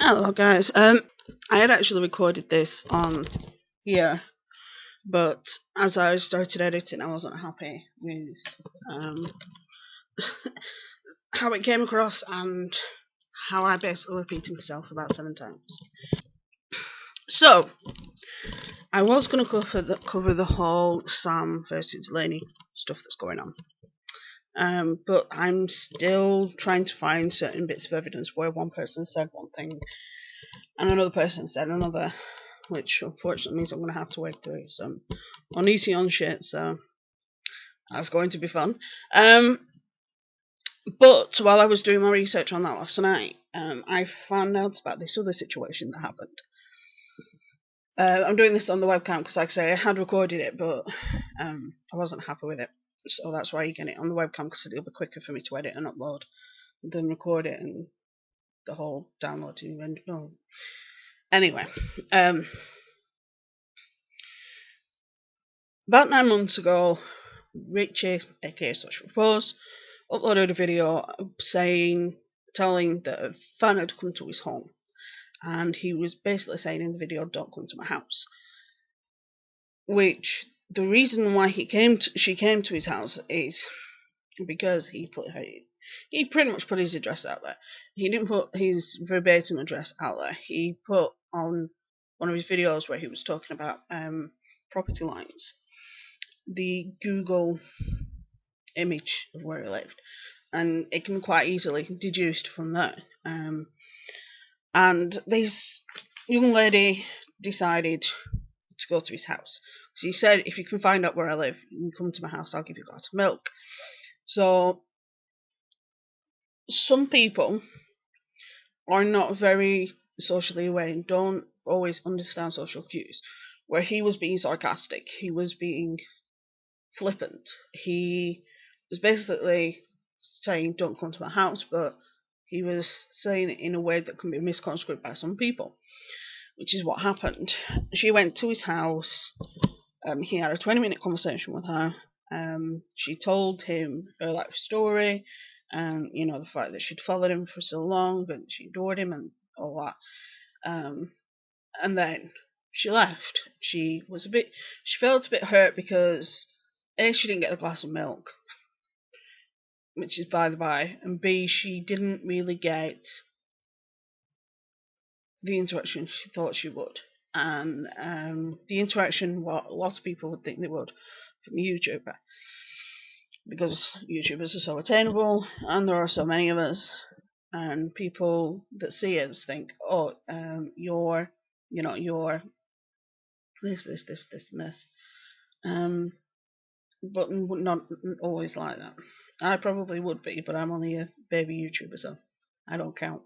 Hello guys. I had actually recorded this on here, but as I started editing, I wasn't happy with um, how it came across and how I basically repeated myself about 7 times. So I was going to cover the whole Sam versus Lainey stuff that's going on, but I'm still trying to find certain bits of evidence where one person said one thing and another person said another, which unfortunately means I'm going to have to wade through some uneasy on shit, so that's going to be fun. But while I was doing my research on that last night, I found out about this other situation that happened. I'm doing this on the webcam because, like I say, I had recorded it, but I wasn't happy with it. So that's why you get it on the webcam, because it'll be quicker for me to edit and upload than record it and the whole downloading and oh. Anyway, about 9 months ago, Ritchie, aka Reposes, uploaded a video telling that a fan had come to his home, and he was basically saying in the video, "Don't come to my house." Which the reason why she came to his house is because he pretty much put his address out there. He didn't put his verbatim address out there. He put on one of his videos where he was talking about property lines the Google image of where he lived, and it can be quite easily deduced from there. And this young lady decided to go to his house. So he said, "If you can find out where I live, you can come to my house, I'll give you a glass of milk." So some people are not very socially aware and don't always understand social cues. Where he was being sarcastic, he was being flippant. He was basically saying, "Don't come to my house," but he was saying it in a way that can be misconstrued by some people, which is what happened. She went to his house. He had a 20-minute conversation with her. She told him her life story, and the fact that she'd followed him for so long, and she adored him, and all that. And then she left. She felt a bit hurt because A, she didn't get a glass of milk, which is by the by, and B, she didn't really get the interaction she thought she would. And the interaction what a lot of people would think they would from a YouTuber, because YouTubers are so attainable and there are so many of us, and people that see us think, "Oh, you're this and this," but not always like that. I probably would be, but I'm only a baby YouTuber, so I don't count.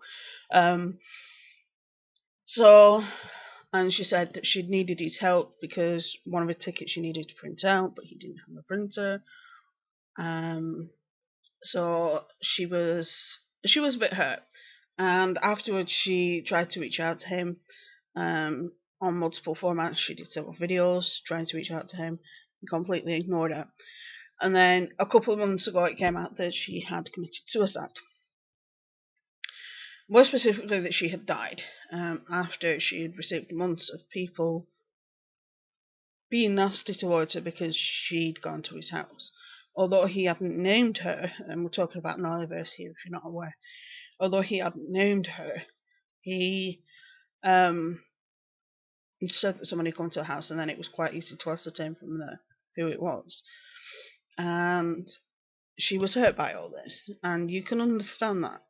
And she said that she needed his help because one of the tickets she needed to print out, but he didn't have a printer. So she was a bit hurt, and afterwards she tried to reach out to him on multiple formats. She did several videos trying to reach out to him. He completely ignored her. And then a couple of months ago, it came out that she had committed suicide. More specifically, that she had died after she had received months of people being nasty towards her because she'd gone to his house. Although he hadn't named her, and we're talking about Narleeverse here if you're not aware, although he hadn't named her, he said that somebody had come to the house, and then it was quite easy to ascertain from there who it was. And she was hurt by all this, and you can understand that.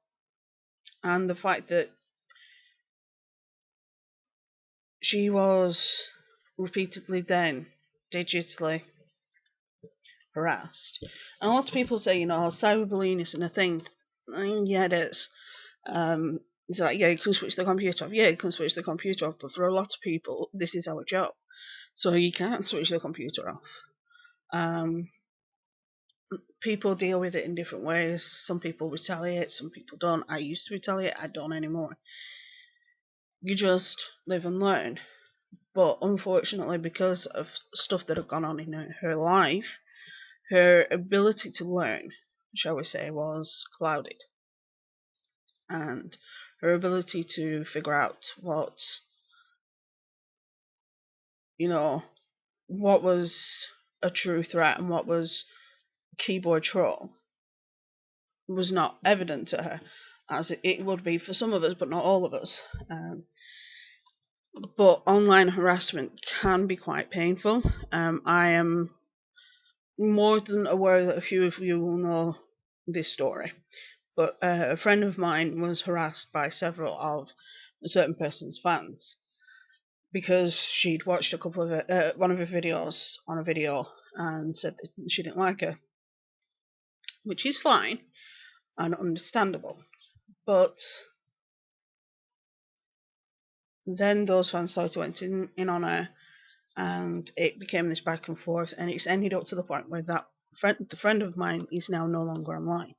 And the fact that she was repeatedly then digitally harassed. And a lot of people say, cyberbullying isn't a thing. Yeah, it is. It's like, yeah, you can switch the computer off. Yeah, you can switch the computer off. But for a lot of people, this is our job. So you can't switch the computer off. People deal with it in different ways. Some people retaliate, some people don't. I used to retaliate, I don't anymore. You just live and learn. But unfortunately, because of stuff that had gone on in her life, her ability to learn, shall we say, was clouded. And her ability to figure out what, what was a true threat and what was keyboard troll was not evident to her, as it would be for some of us, but not all of us. But online harassment can be quite painful. I am more than aware that a few of you will know this story, but a friend of mine was harassed by several of a certain person's fans because she'd watched a couple of one of her videos on a video and said that she didn't like her, which is fine and understandable. But then those fans started to went in on her, and it became this back and forth, and it's ended up to the point where the friend of mine is now no longer online.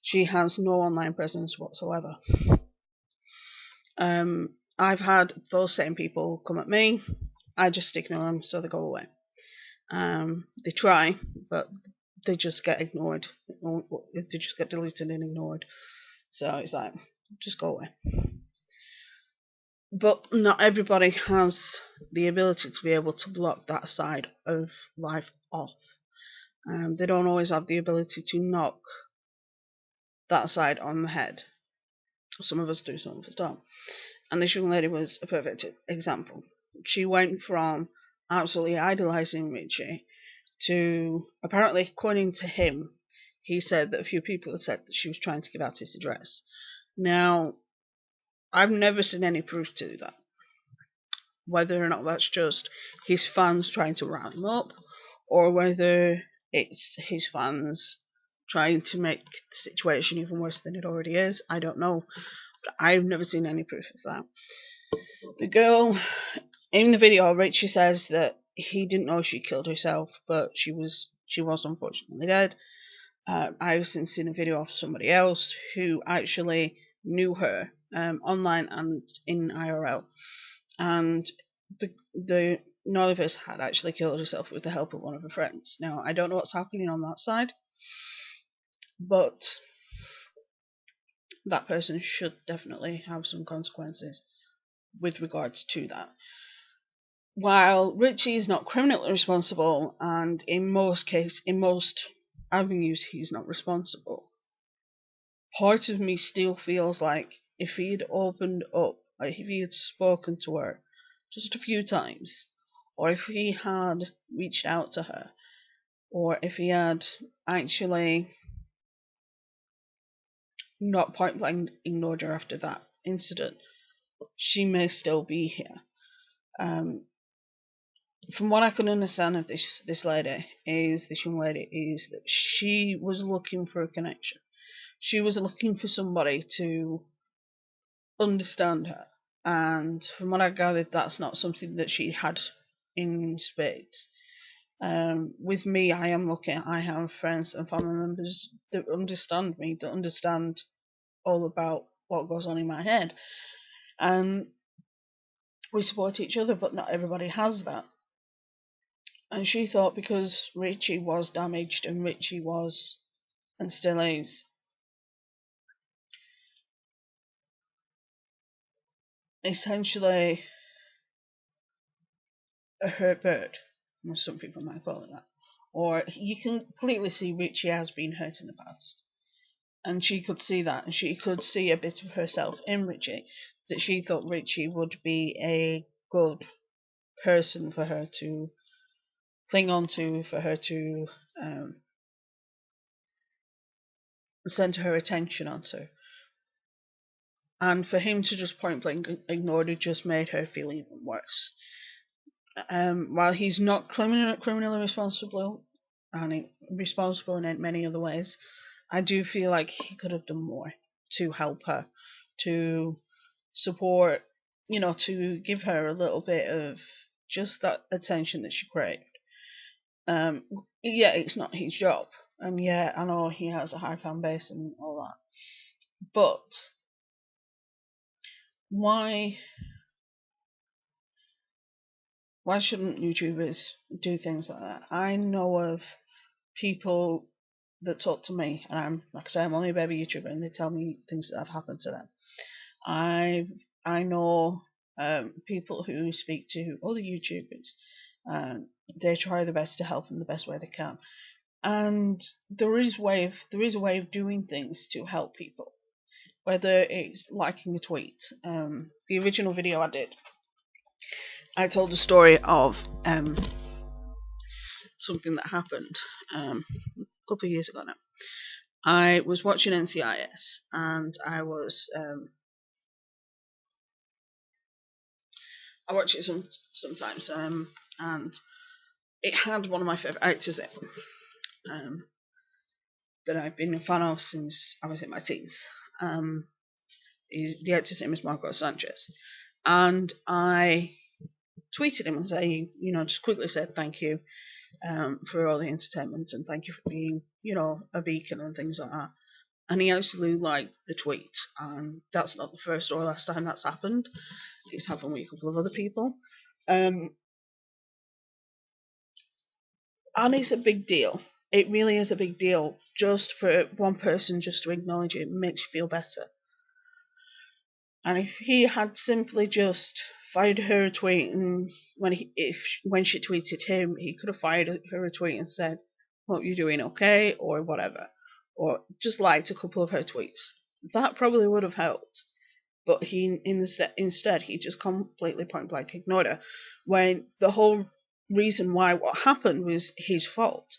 She has no online presence whatsoever. I've had those same people come at me. I just ignore them so they go away. They try, but they just get ignored. They just get deleted and ignored. So it's like, just go away. But not everybody has the ability to be able to block that side of life off. They don't always have the ability to knock that side on the head. Some of us do, some of us don't. And this young lady was a perfect example. She went from absolutely idolising Ritchie to, apparently, according to him, he said that a few people had said that she was trying to give out his address. Now, I've never seen any proof to that. Whether or not that's just his fans trying to round him up, or whether it's his fans trying to make the situation even worse than it already is, I don't know. But I've never seen any proof of that. The girl in the video, Ritchie says that he didn't know she killed herself, but she was unfortunately dead. I've since seen a video of somebody else who actually knew her online and in IRL, and the Narleeverse had actually killed herself with the help of one of her friends. Now, I don't know what's happening on that side, but that person should definitely have some consequences with regards to that. While Ritchie is not criminally responsible, and in most avenues he's not responsible, part of me still feels like if he had opened up, like if he had spoken to her just a few times, or if he had reached out to her, or if he had actually not point blank ignored her after that incident, she may still be here. From what I can understand of this young lady, is that she was looking for a connection. She was looking for somebody to understand her, and from what I gathered, that's not something that she had in spades. With me, I have friends and family members that understand me, that understand all about what goes on in my head, and we support each other, but not everybody has that. And she thought because Ritchie was damaged, and Ritchie was, and still is, essentially a hurt bird, as some people might call it that. Or you can completely see Ritchie has been hurt in the past. And she could see that, and she could see a bit of herself in Ritchie, that she thought Ritchie would be a good person for her to cling on to, for her to send her attention onto. And for him to just point blank ignore it just made her feel even worse. While he's not criminally responsible, and responsible in many other ways, I do feel like he could have done more to help her, to support, to give her a little bit of just that attention that she craved. Yeah, it's not his job, and yeah, I know he has a high fan base and all that, but why shouldn't YouTubers do things like that? I know of people that talk to me, and I'm only a baby YouTuber, and they tell me things that have happened to them. I know people who speak to other YouTubers, they try their best to help in the best way they can, and there is a way of doing things to help people, whether it's liking a tweet. The original video I did, I told the story of something that happened a couple of years ago now. I was watching NCIS, and I watch it sometimes, and it had one of my favourite actors in, that I've been a fan of since I was in my teens. The actor's name is Sanchez, and I tweeted him and saying, just quickly said thank you for all the entertainment, and thank you for being, a beacon and things like that. And he actually liked the tweet, and that's not the first or last time that's happened. It's happened with a couple of other people. And it's a big deal. It really is a big deal. Just for one person just to acknowledge it makes you feel better. And if he had simply just fired her a tweet, and when she tweeted him, he could have fired her a tweet and said, "Hope you're doing okay," or whatever, or just liked a couple of her tweets. That probably would have helped. But instead he just completely point blank ignored her, when the whole reason why what happened was his fault.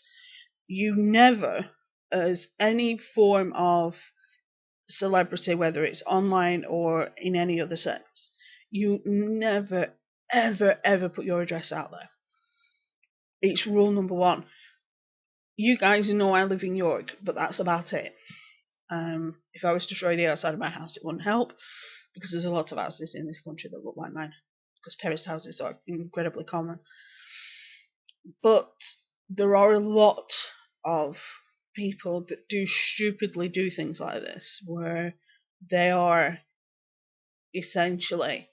You never, as any form of celebrity, whether it's online or in any other sense, you never, ever put your address out there. It's rule number one. You guys know I live in York, but that's about it. If I was to show you the outside of my house, it wouldn't help, because there's a lot of houses in this country that look like mine, because terraced houses are incredibly common. But there are a lot of people that do stupidly do things like this, where they are essentially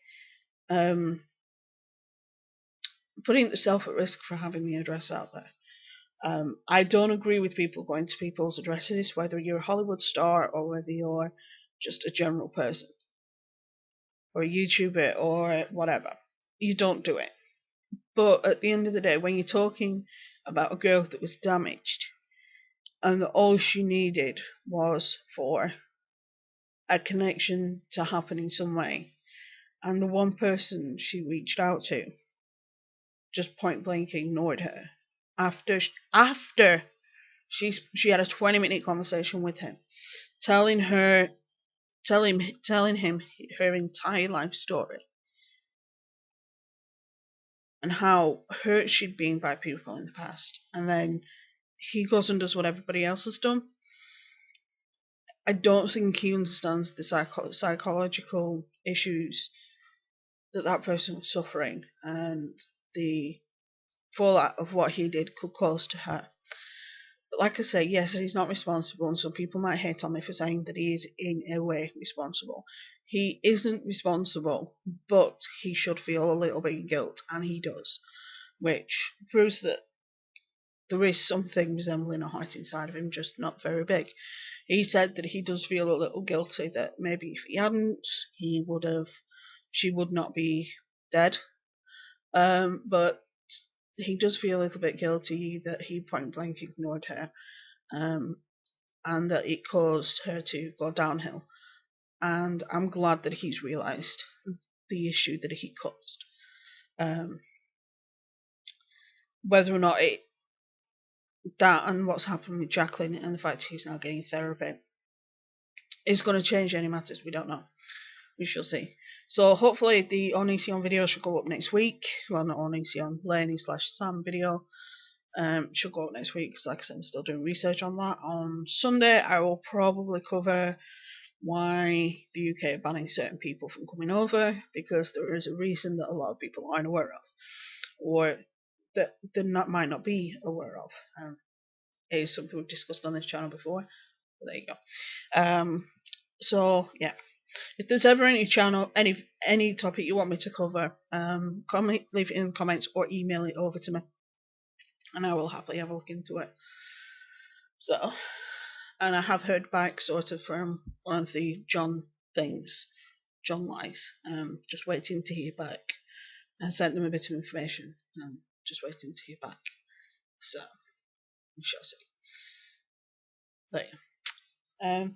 putting themselves at risk for having the address out there. I don't agree with people going to people's addresses, whether you're a Hollywood star or whether you're just a general person or a YouTuber or whatever. You don't do it. But at the end of the day, when you're talking about a girl that was damaged and that all she needed was for a connection to happen in some way, and the one person she reached out to just point blank ignored her after she had a 20-minute conversation with him, telling him her entire life story and how hurt she'd been by people in the past, and then he goes and does what everybody else has done. I don't think he understands the psychological issues that person was suffering, and the fallout of what he did could cause to her. But like I say, yes, he's not responsible, and some people might hate on me for saying that he is in a way responsible. He isn't responsible, but he should feel a little bit of guilt, and he does, which proves that there is something resembling a heart inside of him, just not very big. He said that he does feel a little guilty, that maybe if he hadn't, she would not be dead. But he does feel a little bit guilty that he point blank ignored her, and that it caused her to go downhill. And I'm glad that he's realised the issue that he caused. Whether or not that and what's happened with Jacqueline and the fact he's now getting therapy is going to change any matters, we don't know. We shall see. So hopefully the Onision video should go up next week. Well, not Onision, Laney/Sam video should go up next week, because like I said, I'm still doing research on that. On Sunday I will probably cover why the UK are banning certain people from coming over, because there is a reason that a lot of people aren't aware of, or that they might not be aware of. It is something we've discussed on this channel before. But there you go. So yeah, if there's ever any topic you want me to cover, leave it in the comments or email it over to me, and I will happily have a look into it. So, and I have heard back sort of from one of the John things, John Wise. Just waiting to hear back. I sent them a bit of information. Just waiting to hear back. So we shall see. But yeah.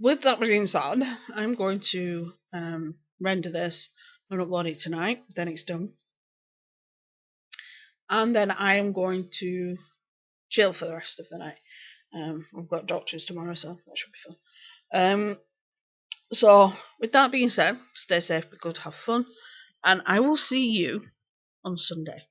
With that being said, I'm going to render this and upload it tonight. Then it's done. And then I am going to chill for the rest of the night. I've got doctors tomorrow, so that should be fun. So, with that being said, stay safe, be good, have fun, and I will see you on Sunday.